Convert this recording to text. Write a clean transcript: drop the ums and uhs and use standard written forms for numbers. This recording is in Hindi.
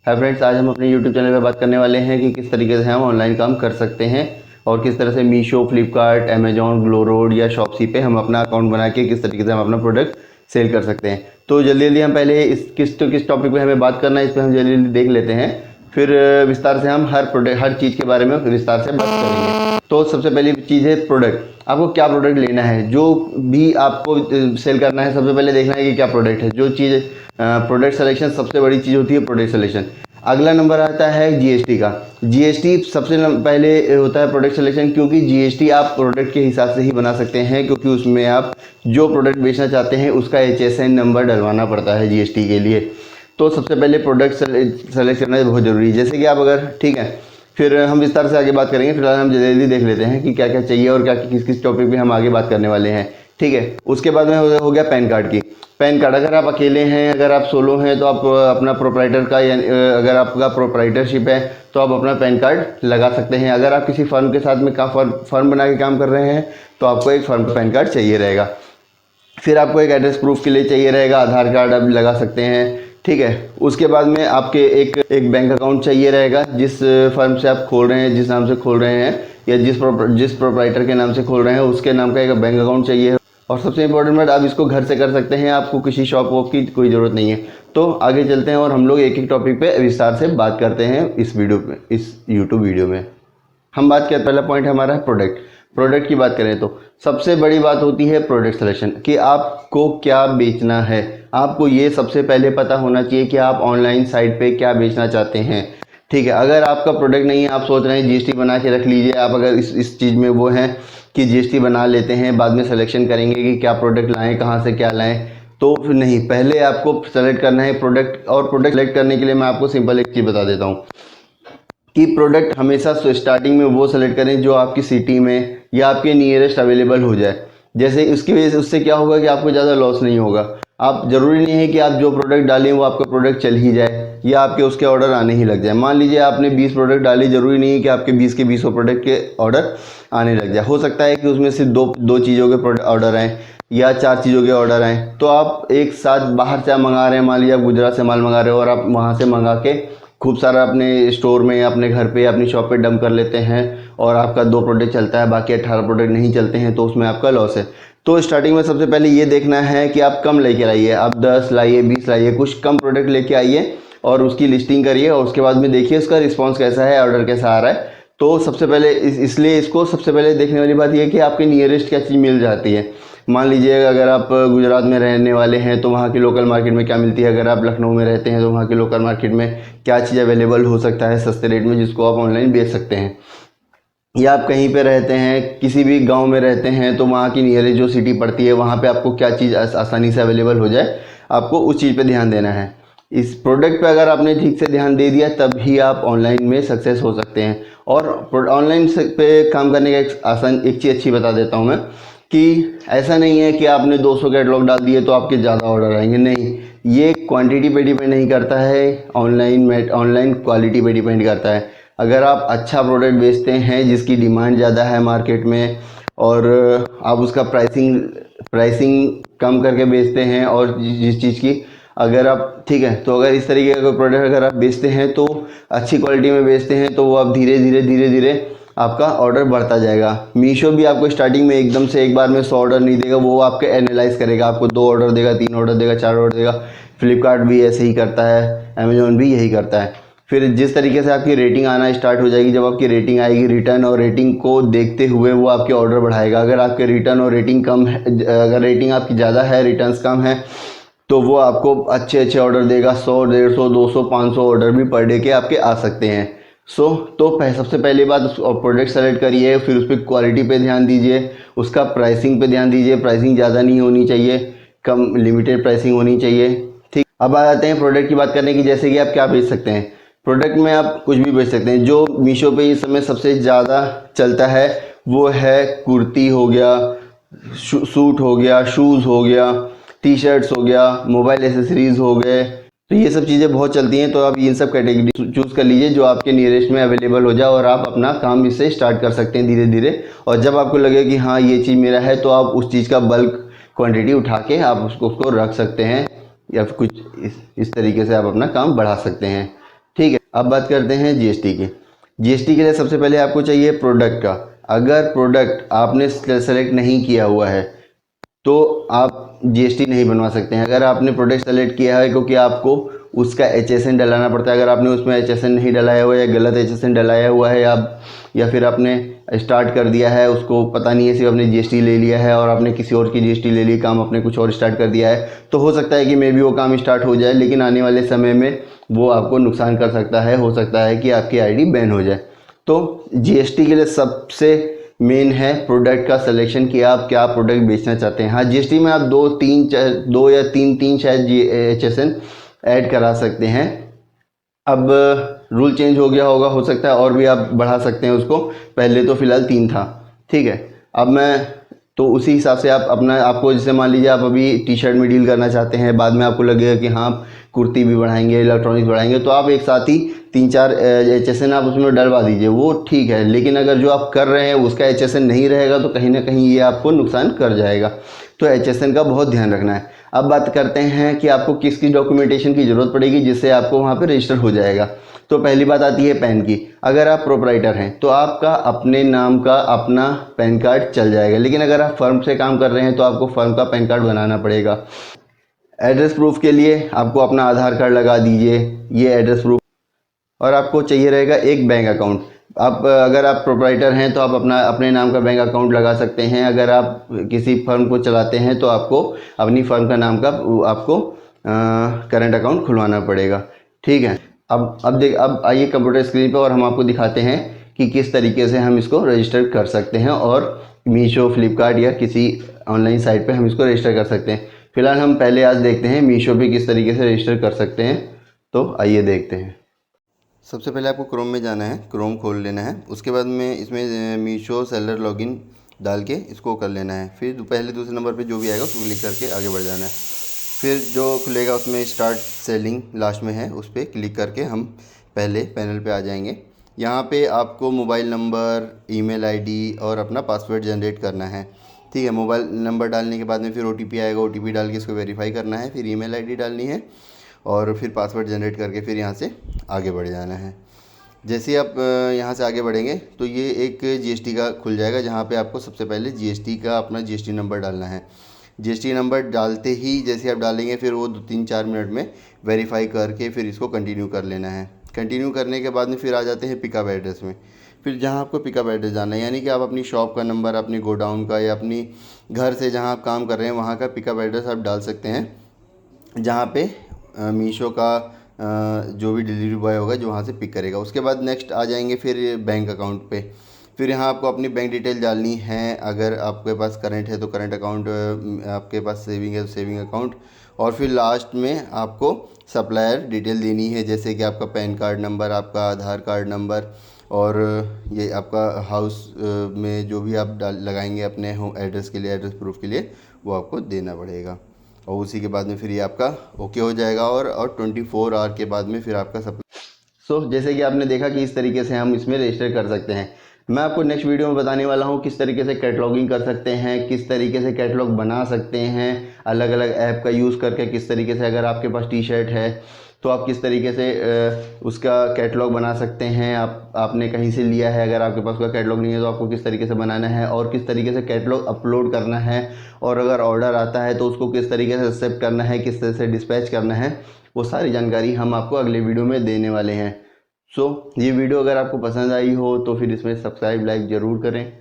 हाय फ्रेंड्स, आज हम अपने यूट्यूब चैनल पे बात करने वाले हैं कि किस तरीके से हम ऑनलाइन काम कर सकते हैं और किस तरह से मीशो, फ्लिपकार्ट, अमेजॉन, ग्लोरोड या शॉप्सी पे हम अपना अकाउंट बना के किस तरीके से हम अपना प्रोडक्ट सेल कर सकते हैं। तो जल्दी जल्दी हम पहले इस किस टॉपिक पे हमें बात करना है, इस पर हम जल्दी जल्दी देख लेते हैं। फिर विस्तार से हम हर चीज़ के बारे में विस्तार से बात करेंगे। तो सबसे पहली चीज़ है प्रोडक्ट। आपको क्या प्रोडक्ट लेना है, जो भी आपको सेल करना है, सबसे पहले देखना है कि क्या प्रोडक्ट है। जो चीज़ प्रोडक्ट सिलेक्शन सबसे बड़ी चीज़ होती है, प्रोडक्ट सिलेक्शन। अगला नंबर आता है जीएसटी का। जीएसटी सबसे पहले होता है प्रोडक्ट सिलेक्शन, क्योंकि जीएसटी आप प्रोडक्ट के हिसाब से ही बना सकते हैं, क्योंकि उसमें आप जो प्रोडक्ट बेचना चाहते हैं उसका HSN नंबर डलवाना पड़ता है जीएसटी के लिए। तो सबसे पहले प्रोडक्ट सेलेक्ट करना बहुत ज़रूरी है। जैसे कि आप अगर ठीक है, फिर हम विस्तार से आगे बात करेंगे। फिलहाल हम जल्दी देख लेते हैं कि क्या क्या चाहिए और क्या किस किस टॉपिक पे हम आगे बात करने वाले हैं। ठीक है, उसके बाद में हो गया पैन कार्ड की। पैन कार्ड, अगर आप अकेले हैं, अगर आप सोलो हैं, तो आप अपना प्रोप्राइटर का या अगर आपका प्रोप्राइटरशिप है तो आप अपना पैन कार्ड लगा सकते हैं। अगर आप किसी फर्म के साथ में फर्म बना के काम कर रहे हैं तो आपको एक फर्म का पैन कार्ड चाहिए रहेगा। फिर आपको एक एड्रेस प्रूफ के लिए चाहिए रहेगा, आधार कार्ड आप लगा सकते हैं। ठीक है, उसके बाद में आपके एक बैंक अकाउंट चाहिए रहेगा, जिस फर्म से आप खोल रहे हैं, जिस नाम से खोल रहे हैं या जिस प्रोप्राइटर के नाम से खोल रहे हैं उसके नाम का एक बैंक अकाउंट चाहिए। और सबसे इंपॉर्टेंट बात, आप इसको घर से कर सकते हैं, आपको किसी शॉप वॉप की कोई ज़रूरत नहीं है। तो आगे चलते हैं और हम लोग एक एक टॉपिक पे विस्तार से बात करते हैं इस यूट्यूब वीडियो में। हम बात करते, पहला पॉइंट हमारा है प्रोडक्ट की बात करें तो सबसे बड़ी बात होती है प्रोडक्ट सिलेक्शन, कि आपको क्या बेचना है। आपको ये सबसे पहले पता होना चाहिए कि आप ऑनलाइन साइट पे क्या बेचना चाहते हैं। ठीक है, अगर आपका प्रोडक्ट नहीं है, आप सोच रहे हैं जीएसटी बना के रख लीजिए। आप अगर इस चीज़ में वो हैं कि जीएसटी बना लेते हैं, बाद में सिलेक्शन करेंगे कि क्या प्रोडक्ट लाएँ, कहाँ से क्या लाएँ, तो नहीं, पहले आपको सेलेक्ट करना है प्रोडक्ट। और प्रोडक्ट सेलेक्ट करने के लिए मैं आपको सिंपल एक चीज़ बता देता हूँ कि प्रोडक्ट हमेशा स्टार्टिंग में वो सेलेक्ट करें जो आपकी सिटी में या आपके नियरेस्ट अवेलेबल हो जाए। जैसे उसकी वजह से उससे क्या होगा कि आपको ज़्यादा लॉस नहीं होगा। आप ज़रूरी नहीं है कि आप जो प्रोडक्ट डालें वो आपका प्रोडक्ट चल ही जाए या आपके उसके ऑर्डर आने ही लग जाए। मान लीजिए आपने 20 प्रोडक्ट डाले, ज़रूरी नहीं है कि आपके 20 के 20 प्रोडक्ट के ऑर्डर आने लग जाए। हो सकता है कि उसमें से दो चीज़ों के ऑर्डर आएँ या 4 चीज़ों के ऑर्डर आएँ। तो आप एक साथ बाहर से मंगा रहे हैं, मान लीजिए आप गुजरात से माल मंगा रहे हो और आप वहाँ से मंगा के खूब सारा अपने स्टोर में या अपने घर पे या अपनी शॉप पे डंप कर लेते हैं और आपका 2 प्रोडक्ट चलता है, बाकी 18 प्रोडक्ट नहीं चलते हैं, तो उसमें आपका लॉस है। तो स्टार्टिंग में सबसे पहले ये देखना है कि आप कम लेके आइए, आप 10 लाइए, 20 लाइए, कुछ कम प्रोडक्ट लेके आइए और उसकी लिस्टिंग करिए और उसके बाद में देखिए उसका रिस्पॉन्स कैसा है, ऑर्डर कैसा आ रहा है। तो सबसे पहले इसलिए इसको सबसे पहले देखने वाली बात यह है कि आपके नियरेस्ट क्या चीज़ मिल जाती है। मान लीजिए अगर आप गुजरात में रहने वाले हैं तो वहाँ की लोकल मार्केट में क्या मिलती है, अगर आप लखनऊ में रहते हैं तो वहाँ की लोकल मार्केट में क्या चीज़ अवेलेबल हो सकता है सस्ते रेट में, जिसको आप ऑनलाइन बेच सकते हैं। या आप कहीं पे रहते हैं, किसी भी गांव में रहते हैं, तो वहाँ की नियरेस्ट जो सिटी पड़ती है वहाँ पे आपको क्या चीज़ आसानी से अवेलेबल हो जाए, आपको उस चीज़ पे ध्यान देना है। इस प्रोडक्ट पे अगर आपने ठीक से ध्यान दे दिया तभी आप ऑनलाइन में सक्सेस हो सकते हैं। और ऑनलाइन पे काम करने का एक चीज़ अच्छी बता देता हूँ मैं, कि ऐसा नहीं है कि आपने 200 कैटलॉग डाल दिए तो आपके ज़्यादा ऑर्डर आएंगे। नहीं, ये क्वांटिटी पे डिपेंड नहीं करता है, ऑनलाइन क्वालिटी पे डिपेंड करता है। अगर आप अच्छा प्रोडक्ट बेचते हैं जिसकी डिमांड ज़्यादा है मार्केट में और आप उसका प्राइसिंग कम करके बेचते हैं, और जिस चीज़ की अगर आप ठीक है, तो अगर इस तरीके का प्रोडक्ट अगर आप बेचते हैं तो अच्छी क्वालिटी में बेचते हैं, तो वो आप धीरे धीरे आपका ऑर्डर बढ़ता जाएगा। मीशो भी आपको स्टार्टिंग में एकदम से एक बार में 100 ऑर्डर नहीं देगा, वो आपके एनालाइज करेगा, आपको 2 ऑर्डर देगा, 3 ऑर्डर देगा, 4 ऑर्डर देगा। फ्लिपकार्ट भी ऐसे ही करता है, अमेजोन भी यही करता है। फिर जिस तरीके से आपकी रेटिंग आना स्टार्ट हो जाएगी, जब आपकी रेटिंग आएगी, रिटर्न और रेटिंग को देखते हुए वो आपके ऑर्डर बढ़ाएगा। अगर आपके रिटर्न और रेटिंग कम है, अगर रेटिंग आपकी ज़्यादा है, रिटर्न्स कम है, तो वो आपको अच्छे ऑर्डर देगा। 100, 150, 200, 500 ऑर्डर भी पर डे के आपके आ सकते हैं। तो सबसे पहली बात, प्रोडक्ट सेलेक्ट करिए, फिर उस पर क्वालिटी पे ध्यान दीजिए, उसका प्राइसिंग पे ध्यान दीजिए। प्राइसिंग ज़्यादा नहीं होनी चाहिए, कम लिमिटेड प्राइसिंग होनी चाहिए। ठीक, अब आ जाते हैं प्रोडक्ट की बात करने की। जैसे कि आप क्या बेच सकते हैं प्रोडक्ट में, आप कुछ भी बेच सकते हैं। जो मीशो पे इस समय सबसे ज़्यादा चलता है वो है कुर्ती हो गया, सूट हो गया, शूज़ हो गया, टी शर्ट्स हो गया, मोबाइल एसेसरीज़ हो गए। तो ये सब चीज़ें बहुत चलती हैं, तो आप इन सब कैटेगरी चूज़ कर लीजिए जो आपके नियरेस्ट में अवेलेबल हो जाए और आप अपना काम इससे स्टार्ट कर सकते हैं धीरे धीरे। और जब आपको लगे कि हाँ ये चीज़ मेरा है, तो आप उस चीज़ का बल्क क्वांटिटी उठा के आप उसको रख सकते हैं, या फिर कुछ इस तरीके से आप अपना काम बढ़ा सकते हैं। ठीक अब बात करते हैं जीएसटी की। जीएसटी के लिए सबसे पहले आपको चाहिए प्रोडक्ट का। अगर प्रोडक्ट आपने सेलेक्ट नहीं किया हुआ है तो आप जीएसटी नहीं बनवा सकते हैं। अगर आपने प्रोडक्ट सेलेक्ट किया है, क्योंकि आपको उसका HSN डलाना पड़ता है। अगर आपने उसमें HSN नहीं डलाया हुआ है या गलत HSN डलाया हुआ है या फिर आपने स्टार्ट कर दिया है, उसको पता नहीं है, सिर्फ आपने जीएसटी ले लिया है और आपने किसी और की जीएसटी ले ली, काम आपने कुछ और स्टार्ट कर दिया है, तो हो सकता है कि मे बी वो काम स्टार्ट हो जाए, लेकिन आने वाले समय में वो आपको नुकसान कर सकता है। हो सकता है कि आपकी आईडी बैन हो जाए। तो जीएसटी के लिए सबसे मेन है प्रोडक्ट का सिलेक्शन, कि आप क्या प्रोडक्ट बेचना चाहते हैं। हाँ, जीएसटी में आप दो या तीन शायद HSN ऐड करा सकते हैं। अब रूल चेंज हो गया होगा, हो सकता है और भी आप बढ़ा सकते हैं उसको। पहले तो फ़िलहाल 3 था, ठीक है। अब मैं तो उसी हिसाब से आप आपको जैसे मान लीजिए आप अभी टी शर्ट में डील करना चाहते हैं, बाद में आपको लगेगा कि हाँ कुर्ती भी बढ़ाएंगे, इलेक्ट्रॉनिक्स बढ़ाएंगे, तो आप एक साथ ही 3-4 HSN आप उसमें डलवा दीजिए, वो ठीक है। लेकिन अगर जो आप कर रहे हैं उसका HSN नहीं रहेगा तो कहीं ना कहीं ये आपको नुकसान कर जाएगा। तो HSN का बहुत ध्यान रखना है। अब बात करते हैं कि आपको किसकी डॉक्यूमेंटेशन की ज़रूरत पड़ेगी जिससे आपको वहाँ पे रजिस्टर हो जाएगा। तो पहली बात आती है पैन की। अगर आप प्रोपराइटर हैं तो आपका अपने नाम का अपना पैन कार्ड चल जाएगा, लेकिन अगर आप फर्म से काम कर रहे हैं तो आपको फर्म का पैन कार्ड बनाना पड़ेगा। एड्रेस प्रूफ के लिए आपको अपना आधार कार्ड लगा दीजिए, ये एड्रेस प्रूफ। और आपको चाहिए रहेगा एक बैंक अकाउंट। आप अगर आप प्रोपराइटर हैं तो आप अपने नाम का बैंक अकाउंट लगा सकते हैं। अगर आप किसी फर्म को चलाते हैं तो आपको अपनी फर्म का नाम का आपको करंट अकाउंट खुलवाना पड़ेगा, ठीक है। अब आइए कंप्यूटर स्क्रीन पे और हम आपको दिखाते हैं कि किस तरीके से हम इसको रजिस्टर कर सकते हैं और मीशो, फ्लिपकार्ट या किसी ऑनलाइन साइट पे हम इसको रजिस्टर कर सकते हैं। फिलहाल हम पहले आज देखते हैं मीशो पे किस तरीके से रजिस्टर कर सकते हैं। तो आइए देखते हैं। सबसे पहले आपको क्रोम में जाना है, क्रोम खोल लेना है। उसके बाद में इसमें मीशो सेलर लॉगिन डाल के इसको कर लेना है। फिर पहले दूसरे नंबर पे जो भी आएगा उसको क्लिक करके आगे बढ़ जाना है। फिर जो खुलेगा उसमें स्टार्ट सेलिंग लास्ट में है, उस पर क्लिक करके हम पहले पैनल पे आ जाएंगे। यहाँ पे आपको मोबाइल नंबर, ईमेल आईडी और अपना पासवर्ड जनरेट करना है, ठीक है। मोबाइल नंबर डालने के बाद में फिर OTP आएगा, OTP डाल के इसको वेरीफाई करना है। फिर ईमेल आईडी डालनी है और फिर पासवर्ड जनरेट करके फिर यहाँ से आगे बढ़ जाना है। जैसे ही आप यहाँ से आगे बढ़ेंगे तो ये एक GST का खुल जाएगा, जहाँ पे आपको सबसे पहले GST का अपना GST नंबर डालना है। GST नंबर डालते ही जैसे आप डालेंगे फिर वो 2-3-4 मिनट में वेरीफाई करके फिर इसको कंटिन्यू कर लेना है। कंटिन्यू करने के बाद में फिर आ जाते हैं पिकअप एड्रेस में। फिर जहाँ आपको पिकअप एड्रेस जाना है, यानी कि आप अपनी शॉप का नंबर, अपनी गोडाउन का या अपनी घर से जहाँ आप काम कर रहे हैं वहाँ का पिकअप एड्रेस आप डाल सकते हैं, जहाँ पे मीशो का जो भी डिलीवरी बॉय होगा जो वहाँ से पिक करेगा। उसके बाद नेक्स्ट आ जाएंगे फिर बैंक अकाउंट पे। फिर यहाँ आपको अपनी बैंक डिटेल डालनी है। अगर आपके पास करंट है तो करंट अकाउंट, आपके पास सेविंग है तो सेविंग अकाउंट। और फिर लास्ट में आपको सप्लायर डिटेल देनी है, जैसे कि आपका पैन कार्ड नंबर, आपका आधार कार्ड नंबर और ये आपका हाउस में जो भी आप लगाएंगे अपने होम एड्रेस के लिए, एड्रेस प्रूफ के लिए, वो आपको देना पड़ेगा। और उसी के बाद में फिर ये आपका ओके हो जाएगा और 24 आवर के बाद में फिर आपका सब। जैसे कि आपने देखा कि इस तरीके से हम इसमें रजिस्टर कर सकते हैं। मैं आपको नेक्स्ट वीडियो में बताने वाला हूँ किस तरीके से कैटलॉगिंग कर सकते हैं, किस तरीके से कैटलॉग बना सकते हैं अलग अलग ऐप का यूज़ करके। किस तरीके से अगर आपके पास टी शर्ट है तो आप किस तरीके से उसका कैटलॉग बना सकते हैं। आपने कहीं से लिया है, अगर आपके पास कोई कैटलॉग नहीं है तो आपको किस तरीके से बनाना है और किस तरीके से कैटलॉग अपलोड करना है। और अगर ऑर्डर आता है तो उसको किस तरीके से एक्सेप्ट करना है, किस तरह से डिस्पैच करना है, वो सारी जानकारी हम आपको अगले वीडियो में देने वाले हैं। ये वीडियो अगर आपको पसंद आई हो तो फिर इसमें सब्सक्राइब, लाइक ज़रूर करें।